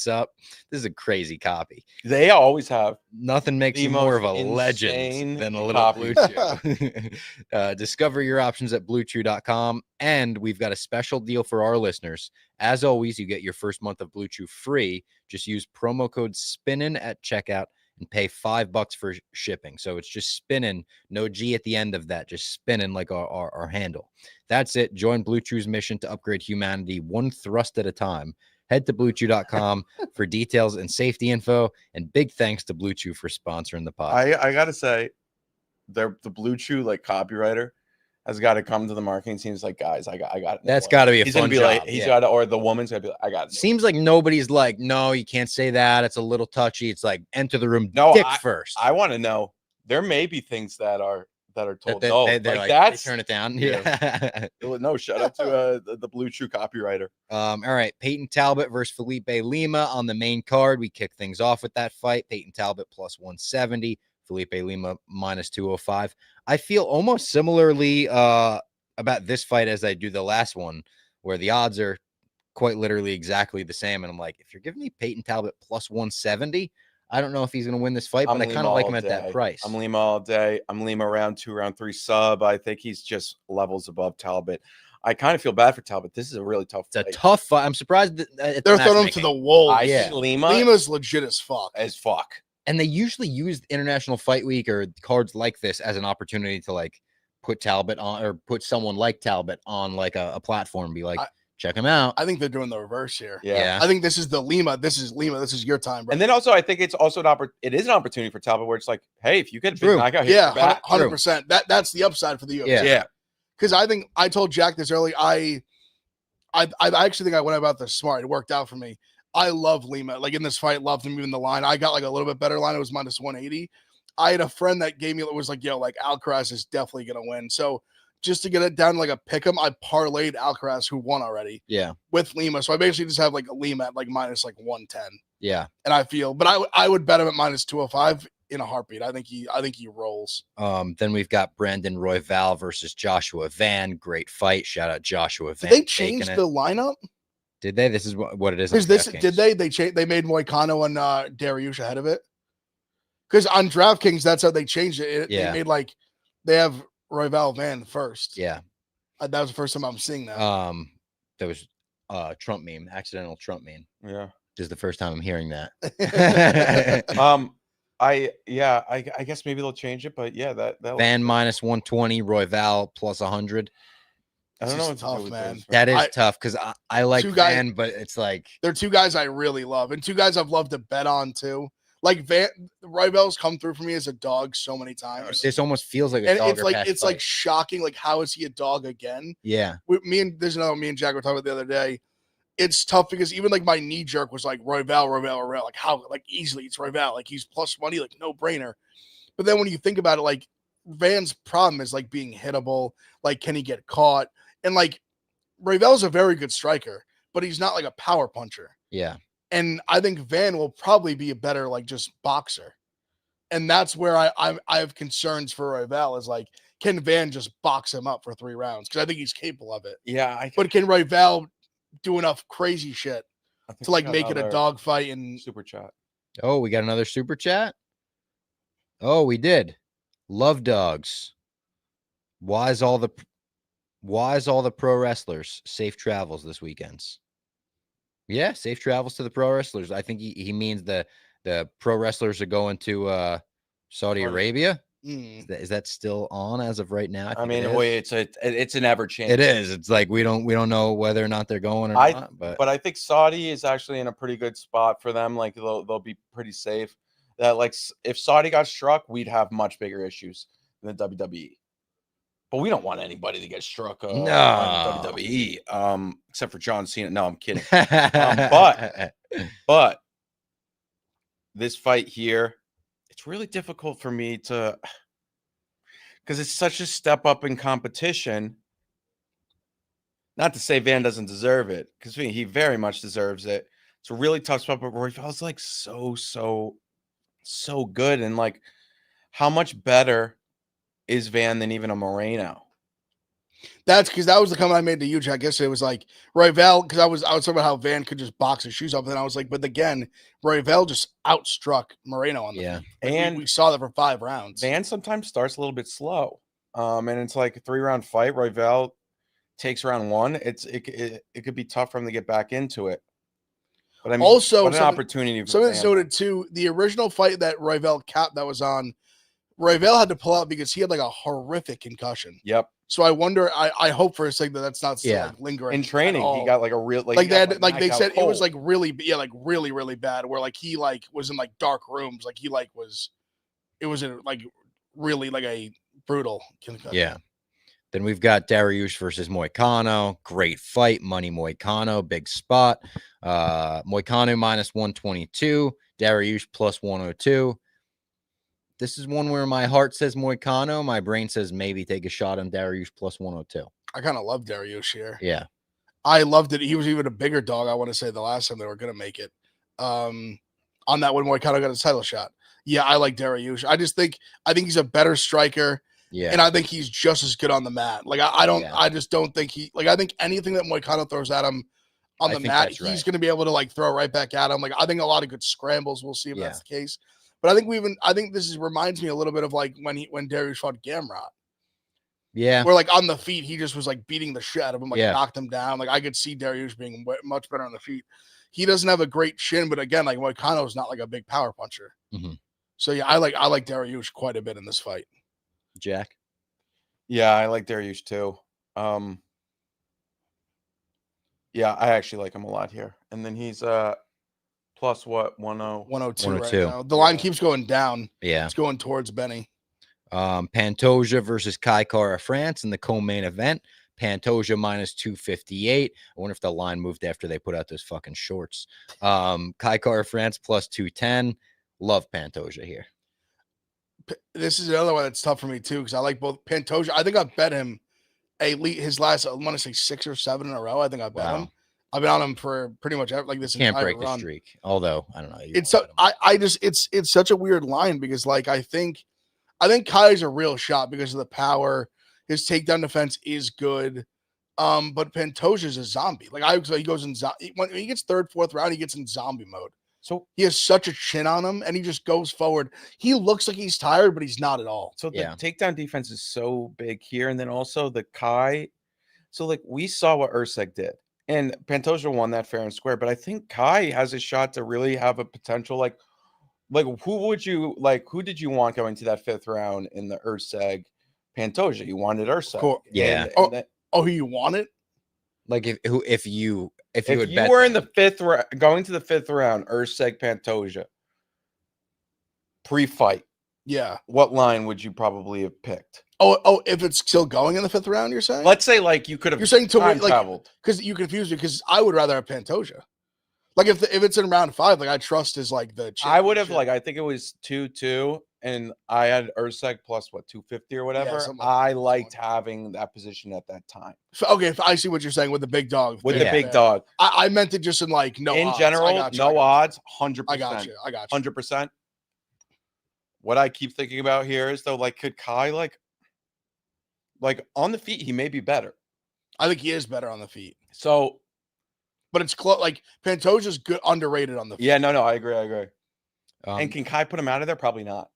up. This is a crazy copy. They always have. Nothing makes you more of a legend than a little Blue Chew. Discover your options at bluechew.com. And we've got a special deal for our listeners. As always, you get your first month of Blue Chew free. Just use promo code SPINNIN at checkout and pay $5 for shipping. So it's just spinning, no G at the end of that, just spinning like our handle. That's it. Join Blue Chew's mission to upgrade humanity one thrust at a time. Head to bluechew.com for details and safety info. And big thanks to Blue Chew for sponsoring the pod. I gotta say, the Blue Chew like copywriter has got to come to the marketing team. It's like, guys, I got it. That's got to be a he's fun gonna be job. Like, he's got to, or the woman's gonna be like, I got it. Seems like nobody's like, no, you can't say that. It's a little touchy. It's like, enter the room dick first. I want to know. There may be things that are told. They turn it down. Yeah. No, shout out to the Blue Chew copywriter. All right, Peyton Talbot versus Felipe Lima on the main card. We kick things off with that fight. Peyton Talbot plus 170, Felipe Lima minus 205. I feel almost similarly about this fight as I do the last one, where the odds are quite literally exactly the same. And I'm like, if you're giving me Peyton Talbot plus 170, I don't know if he's going to win this fight, but I kind of like him at that price. I'm Lima all day. I'm Lima round 2, round 3 sub. I think he's just levels above Talbot. I kind of feel bad for Talbot. This is a really tough fight. It's a tough fight. I'm surprised that they're throwing him to the wolves. Lima's legit as fuck. And they usually use International Fight Week or cards like this as an opportunity to like put Talbot on, or put someone like Talbot on like a platform, be like, check him out. I think they're doing the reverse here. Yeah. I think this is the Lima. This is Lima. This is your time, bro. And then also, I think it's also it is an opportunity for Talbot where it's like, hey, if you get a big knockout here, yeah, 100%. That's the upside for the UFC. Yeah. Because I think I told Jack this early. I actually think I went about this smart. It worked out for me. I love Lima. Like in this fight, loved him even the line. I got like a little bit better line. It was minus 180. I had a friend that gave me, it was like, yo, like Alcaraz is definitely going to win. So just to get it down to like a pick 'em, I parlayed Alcaraz, who won already. Yeah. With Lima. So I basically just have like a Lima at like minus like 110. Yeah. And I feel, but I would bet him at minus 205 in a heartbeat. I think he rolls. Then we've got Brandon Royval versus Joshua Van. Great fight. Shout out Joshua Van. Did they change the lineup? Did they? This is what it is. Did they made Moicano and Dariush ahead of it? Because on DraftKings, that's how they changed it. Yeah. They made they have Royval Van first. Yeah. That was the first time I'm seeing that. There was Trump meme, accidental Trump meme. Yeah. This is the first time I'm hearing that. I guess maybe they'll change it, but yeah, that Van minus 120, Royval plus 100. I don't know. It's tough, man. That is tough because I like Van, but it's like they're two guys I really love, and two guys I've loved to bet on too. Like Royval's come through for me as a dog so many times. This almost feels like a dog. It's like shocking. Like, how is he a dog again? Yeah. There's another me and Jack were talking about the other day. It's tough because even like my knee jerk was like Royval. Like, how easily it's Royval. Like, he's plus money, like no brainer. But then when you think about it, like Van's problem is like being hittable. Like, can he get caught? And like Royval's a very good striker, but he's not like a power puncher. Yeah. And I think Van will probably be a better like just boxer. And that's where I have concerns for Royval is like, can Van just box him up for 3 rounds? Because I think he's capable of it. Yeah. But can Royval do enough crazy shit to like make it a dog fight? And super chat. Oh, we got another super chat. Oh, we did. Love dogs. Why is all the pro wrestlers safe travels this weekends? Yeah, safe travels to the pro wrestlers. I think he means the pro wrestlers are going to Saudi Arabia. Is that still on as of right now? I mean, it's an ever changing. It is. It's like we don't know whether or not they're going or not. But I think Saudi is actually in a pretty good spot for them. Like they'll be pretty safe. That like if Saudi got struck, we'd have much bigger issues than the WWE. But we don't want anybody to get struck on WWE, except for John Cena. No, I'm kidding. But this fight here, it's really difficult for me to, because it's such a step up in competition. Not to say Van doesn't deserve it, because he very much deserves it. It's a really tough spot, but Royval's like so good, and like, how much better is Van than even a Moreno? That's because that was the comment I made to you, Jack. I guess it was like Royval, because I was talking about how Van could just box his shoes up, and then I was like, but again, Royval just outstruck Moreno on the feet. And we saw that for 5 rounds. Van sometimes starts a little bit slow, and it's like a 3-round fight. Royval takes round 1. It could be tough for him to get back into it. But I mean, also what an opportunity. Something that's noted too: the original fight that Royval capped that was on, Royval had to pull out because he had like a horrific concussion. Yep. So I wonder. I hope for a second that's not still like lingering in training. He got like a real like they had like they said cold. It was like really really bad. Where like he like was in like dark rooms. Like he like was, it was like really like a brutal concussion. Yeah. Then we've got Dariush versus Moicano. Great fight. Money Moicano. Big spot. Moicano minus 122. Dariush plus 102. This is one where my heart says Moicano. My brain says maybe take a shot on Dariush plus 102. I kind of love Dariush here. Yeah. I loved it. He was even a bigger dog, I want to say, the last time they were going to make it. On that when Moicano got his title shot. Yeah, I like Dariush. I think he's a better striker. Yeah. And I think he's just as good on the mat. Like, I just don't think I think anything that Moicano throws at him on the mat, he's going to be able to like throw right back at him. Like, I think a lot of good scrambles. We'll see if that's the case. But I think this reminds me a little bit of like when Dariush fought Gamrot. Yeah. Where like on the feet, he just was like beating the shit out of him, like knocked him down. Like I could see Dariush being much better on the feet. He doesn't have a great chin, but again, like Moicano is not like a big power puncher. Mm-hmm. So yeah, I like Dariush quite a bit in this fight. Jack? Yeah, I like Dariush too. Yeah, I actually like him a lot here. And then he's plus what? 102 right now. The line keeps going down. Yeah. It's going towards Benny. Pantoja versus Kai Kara France in the co-main event. Pantoja minus 258. I wonder if the line moved after they put out those fucking shorts. Kai Kara France plus 210. Love Pantoja here. This is another one that's tough for me too, because I like both Pantoja. I think I've bet him his last, I want to say 6 or 7 in a row. I think I bet him. I've been on him for pretty much like this. Can't break run. the streak. Although I don't know. It's such a weird line because like I think Kai's a real shot because of the power. His takedown defense is good. But Pantoja's a zombie. Like he goes in when he gets 3rd, 4th round, he gets in zombie mode. So he has such a chin on him, and he just goes forward. He looks like he's tired, but he's not at all. So the takedown defense is so big here, and then also the Kai. So like we saw what Usyk did, and Pantoja won that fair and square. But I think Kai has a shot to really have a potential. Like who did you want going to that 5th round in the Usyk Pantoja? You wanted Usyk. Cool. Yeah. Who you wanted? Like if you were in the 5th round, going to the 5th round, Usyk Pantoja pre-fight. Yeah. What line would you probably have picked? Oh, if it's still going in the 5th round, you're saying? Let's say like you could have. You're saying to wait, like, traveled because you confused me because I would rather have Pantoja. Like if it's in round 5, like I trust is like the. I would have I think it was 2-2. And I had Usyk plus 250 or whatever. Yeah, I liked having that position at that time. Okay, if I see what you're saying with the big dog. With the big dog. I meant it just in like no in odds. General, no odds, 100%. I got you. 100%. What I keep thinking about here is though, like, could Kai like on the feet, he may be better. I think he is better on the feet. So, but it's close. Like Pantoja's good, underrated on the feet. Yeah, no, I agree. And can Kai put him out of there? Probably not.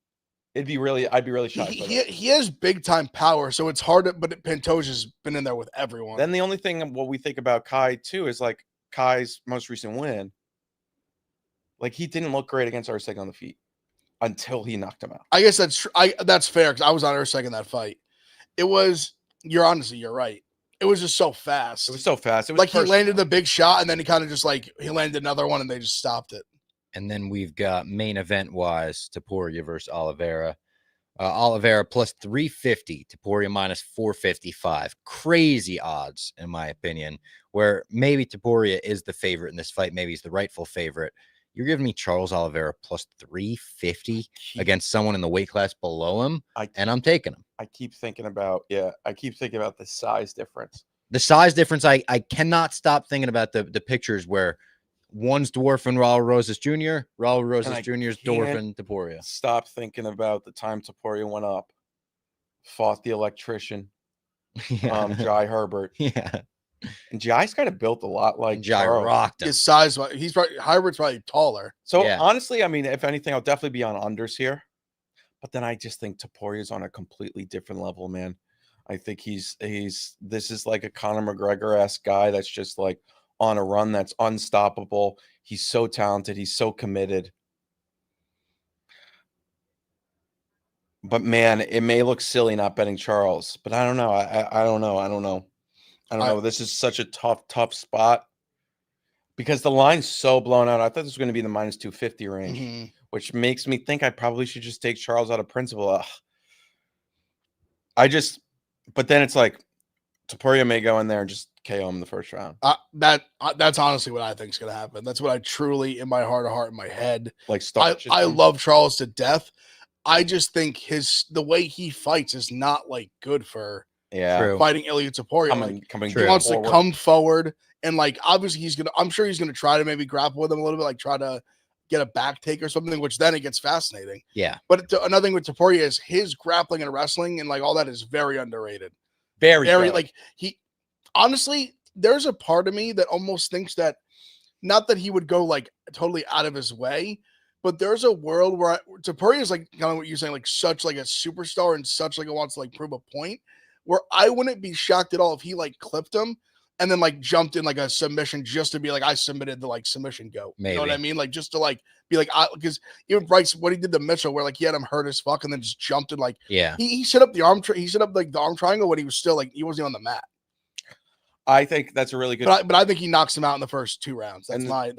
I'd be really shocked. He has big time power, so it's hard to, but Pantoja's been in there with everyone. Then the only thing what we think about Kai too is like Kai's most recent win. Like he didn't look great against Usyk on the feet until he knocked him out. I guess that's fair because I was on Usyk in that fight. You're right. It was just so fast. It was so fast. It was like he landed the big shot and then he kind of just like he landed another one and they just stopped it. And then we've got main event wise Topuria versus Oliveira. Oliveira plus 350, Topuria minus 455. Crazy odds, in my opinion, where maybe Topuria is the favorite in this fight. Maybe he's the rightful favorite. You're giving me Charles Oliveira plus 350 against someone in the weight class below him, and I'm taking him. I keep thinking about the size difference. The size difference, I cannot stop thinking about the pictures where one's dwarfing Raul Rosas Jr., Raul Rosas Jr.'s dwarfing Topuria. Stop thinking about the time Topuria went up, fought the electrician, Jai Herbert. Yeah. And Jai's kind of built a lot like Jai rocked him. His size, Herbert's probably taller. So honestly, I mean, if anything, I'll definitely be on unders here. But then I just think Topuria's on a completely different level, man. I think this is like a Conor McGregor-esque guy that's just like on a run that's unstoppable. He's so talented. He's so committed. But man, it may look silly not betting Charles, but I don't know. I don't know. This is such a tough spot because the line's so blown out. I thought this was going to be in the minus 250 range, which makes me think I probably should just take Charles out of principle. But then it's like Topuria may go in there and just KO him in the first round. That's honestly what I think is going to happen. That's what I truly, in my heart of heart, in my head, like. I love Charles to death. I just think the way he fights is not like good for fighting Ilia Topuria. He wants to come forward and like obviously I'm sure he's gonna try to maybe grapple with him a little bit, like try to get a back take or something, which then it gets fascinating. Yeah. But another thing with Topuria is his grappling and wrestling and like all that is very underrated. Very like he honestly, there's a part of me that almost thinks that not that he would go like totally out of his way, but there's a world where Topuria is like kind of what you're saying, like such like a superstar and such like it wants to like prove a point, where I wouldn't be shocked at all if he like clipped him and then like jumped in like a submission just to be like I submitted the like submission go. Maybe. You know what I mean? Like just to like be like because even Bryce, what he did to Mitchell, where like he had him hurt as fuck and then just jumped and like he set up the arm he set up like the arm triangle when he was still like he wasn't on the mat. I think that's a really good. But I think he knocks him out in the first 2 rounds. That's my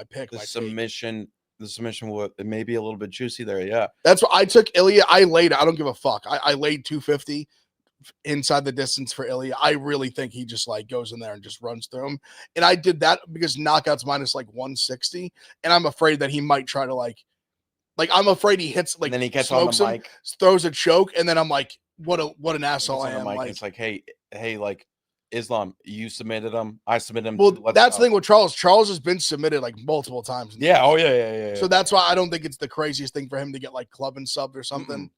pick. The submission it may be a little bit juicy there. Yeah, that's what I took Ilia. I laid. I don't give a fuck. I laid 250 inside the distance for Ilia. I really think he just like goes in there and just runs through him. And I did that because knockouts minus like 160, and I'm afraid that he might try to like I'm afraid he hits like. And then he gets on the mic, throws a choke, and then I'm like, what an asshole I am. Like, it's like, hey, like. Islam, you submitted him. I submitted him. Well, that's the thing with Charles. Charles has been submitted like multiple times. Yeah. Oh, yeah. So that's why I don't think it's the craziest thing for him to get like club and subbed or something.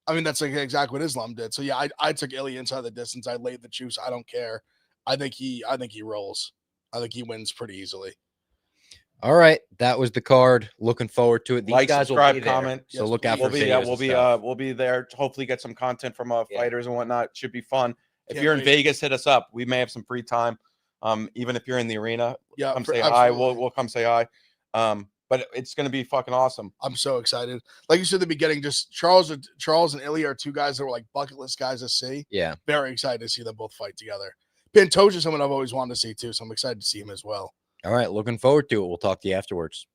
I mean, that's like exactly what Islam did. So yeah, I took Ilia inside the distance. I laid the juice. I don't care. I think he rolls. I think he wins pretty easily. All right, that was the card. Looking forward to it. These like, guys subscribe, will be comment. There, so look out for videos. We'll be there. Hopefully, get some content from fighters and whatnot. Should be fun. If you're in Vegas, hit us up. We may have some free time. Even if you're in the arena, come say hi. We'll come say hi. But it's going to be fucking awesome. I'm so excited. Like you said at the beginning, just Charles and Ilya are two guys that were like bucket list guys to see. Yeah. Very excited to see them both fight together. Pantoja is someone I've always wanted to see too, so I'm excited to see him as well. All right, looking forward to it. We'll talk to you afterwards.